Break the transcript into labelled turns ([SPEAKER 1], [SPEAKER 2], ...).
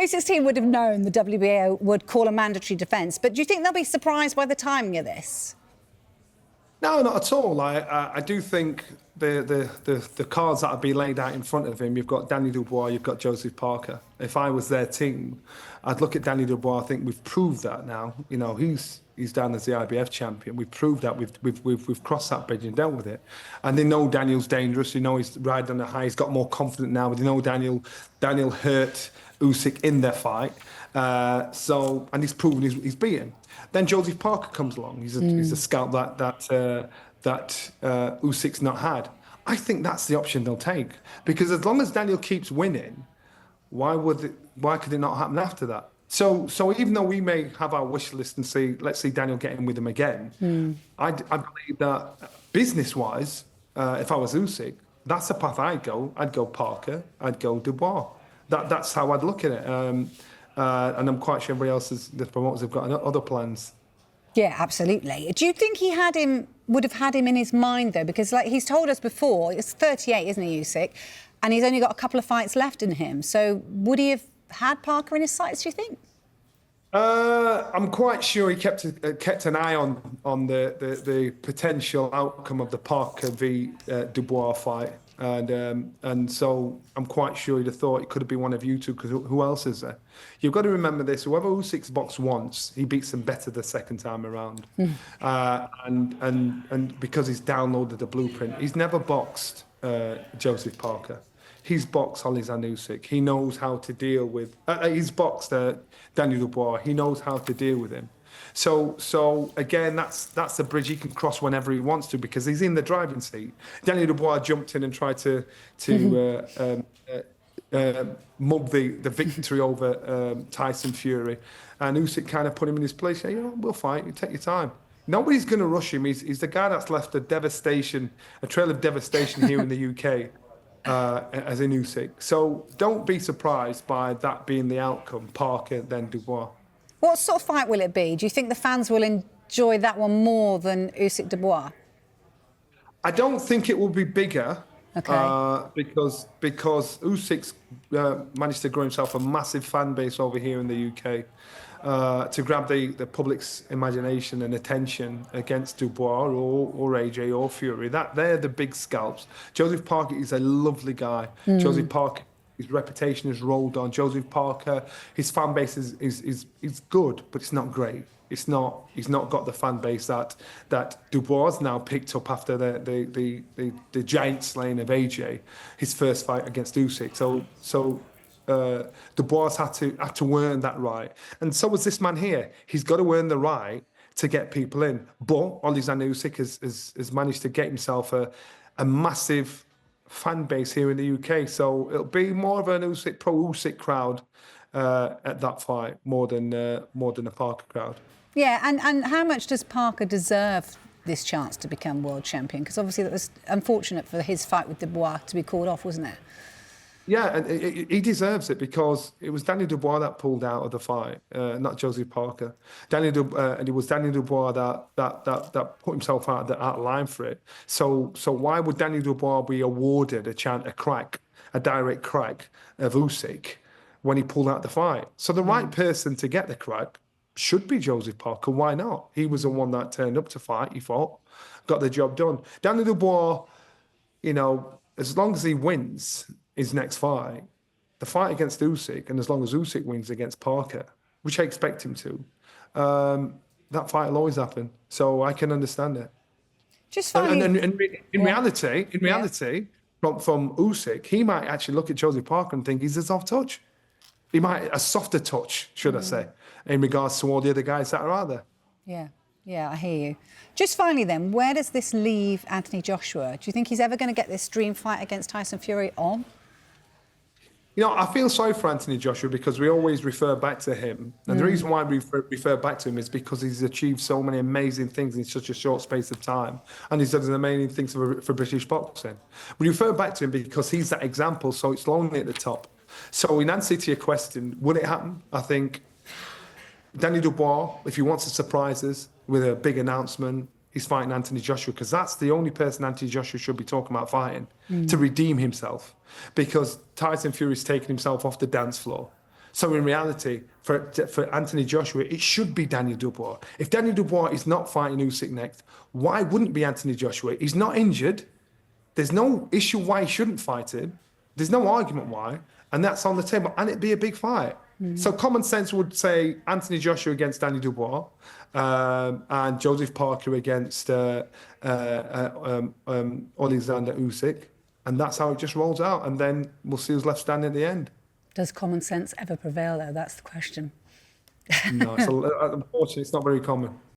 [SPEAKER 1] Usyk's team would have known the WBO would call a mandatory defence, but do you think they'll be surprised by the timing of this?
[SPEAKER 2] No, not at all. I do think the cards that have been laid out in front of him, you've got Danny Dubois, you've got Joseph Parker. If I was their team, I'd look at Danny Dubois. I think we've proved that now. You know, he's down as the IBF champion. We've proved that. We've crossed that bridge and dealt with it. And they know Daniel's dangerous. You know, he's riding on the high. He's got more confidence now. They know Daniel hurt Usyk in their fight. And he's proven he's beaten. Then Joseph Parker comes along. He's a scout that Usyk's not had. I think that's the option they'll take, because as long as Daniel keeps winning, why could it not happen after that? So even though we may have our wish list and say, let's see Daniel get in with him again, I believe that business-wise, if I was Usyk, that's the path I'd go. I'd go Parker. I'd go Dubois. That's how I'd look at it. And I'm quite sure everybody else, the promoters, have got other plans.
[SPEAKER 1] Yeah, absolutely. Do you think he would have had him in his mind, though? Because like he's told us before, it's 38, isn't he, Usyk? And he's only got a couple of fights left in him. So would he have had Parker in his sights, do you think?
[SPEAKER 2] I'm quite sure he kept an eye on the potential outcome of the Parker v Dubois fight. And so I'm quite sure he'd have thought it could have been one of you two, because who else is there? You've got to remember this: whoever Usyk's boxed once, he beats them better the second time around. And because he's downloaded the blueprint, he's never boxed Joseph Parker. He's boxed Oleksandr Usyk. He knows how to deal with. He's boxed Daniel Dubois. He knows how to deal with him. So again, that's the bridge he can cross whenever he wants to, because he's in the driving seat. Daniel Dubois jumped in and tried to mug the victory over Tyson Fury, and Usyk kind of put him in his place. Yeah, we'll fight. You take your time. Nobody's going to rush him. He's the guy that's left a trail of devastation here in the UK. As in Usyk. So don't be surprised by that being the outcome, Parker then Dubois.
[SPEAKER 1] What sort of fight will it be? Do you think the fans will enjoy that one more than Usyk Dubois?
[SPEAKER 2] I don't think it will be bigger.
[SPEAKER 1] Okay.
[SPEAKER 2] Because Usyk's managed to grow himself a massive fan base over here in the UK. To grab the public's imagination and attention against Dubois or AJ or Fury. They're the big scalps. Joseph Parker is a lovely guy. Joseph Parker, his reputation has rolled on. Joseph Parker, his fan base is good, but it's not great. He's not got the fan base that Dubois now picked up after the giant slaying of AJ, his first fight against Usyk. So Dubois had to earn that right, and so was this man here. He's got to earn the right to get people in. But Oleksandr Usyk has managed to get himself a massive fan base here in the UK. So it'll be more of an pro Usyk crowd at that fight, more than a Parker crowd.
[SPEAKER 1] Yeah, and how much does Parker deserve this chance to become world champion? Because obviously that was unfortunate for his fight with Dubois to be called off, wasn't it?
[SPEAKER 2] Yeah, and he deserves it, because it was Daniel Dubois that pulled out of the fight, not Joseph Parker. And it was Daniel Dubois that put himself out of line for it. So why would Daniel Dubois be awarded a direct crack of Usyk when he pulled out the fight? So the right person to get the crack should be Joseph Parker. Why not? He was the one that turned up to fight. He fought, got the job done. Daniel Dubois, you know, as long as he wins his next fight, the fight against Usyk, and as long as Usyk wins against Parker, which I expect him to, that fight will always happen. So I can understand it.
[SPEAKER 1] Just finally,
[SPEAKER 2] in reality, from Usyk, he might actually look at Joseph Parker and think he's a soft touch. He might a softer touch, should I say, in regards to all the other guys that are out there.
[SPEAKER 1] Yeah, I hear you. Just finally then, where does this leave Anthony Joshua? Do you think he's ever going to get this dream fight against Tyson Fury on?
[SPEAKER 2] You know, I feel sorry for Anthony Joshua, because we always refer back to him. And the reason why we refer back to him is because he's achieved so many amazing things in such a short space of time. And he's done amazing things for British boxing. We refer back to him because he's that example, so it's lonely at the top. So in answer to your question, would it happen? I think Danny Dubois, if he wants to surprise us with a big announcement, he's fighting Anthony Joshua, because that's the only person Anthony Joshua should be talking about fighting to redeem himself, because Tyson Fury's taken himself off the dance floor. So in reality, for Anthony Joshua, it should be Daniel Dubois. If Daniel Dubois is not fighting Usyk next, why wouldn't it be Anthony Joshua? He's not injured. There's no issue why he shouldn't fight him. There's no argument why, and that's on the table, and it'd be a big fight. So common sense would say Anthony Joshua against Danny Dubois, and Joseph Parker against Oleksandr Usyk, and that's how it just rolls out, and then we'll see who's left standing at the end.
[SPEAKER 1] Does common sense ever prevail, though? That's the question.
[SPEAKER 2] No, unfortunately, it's not very common.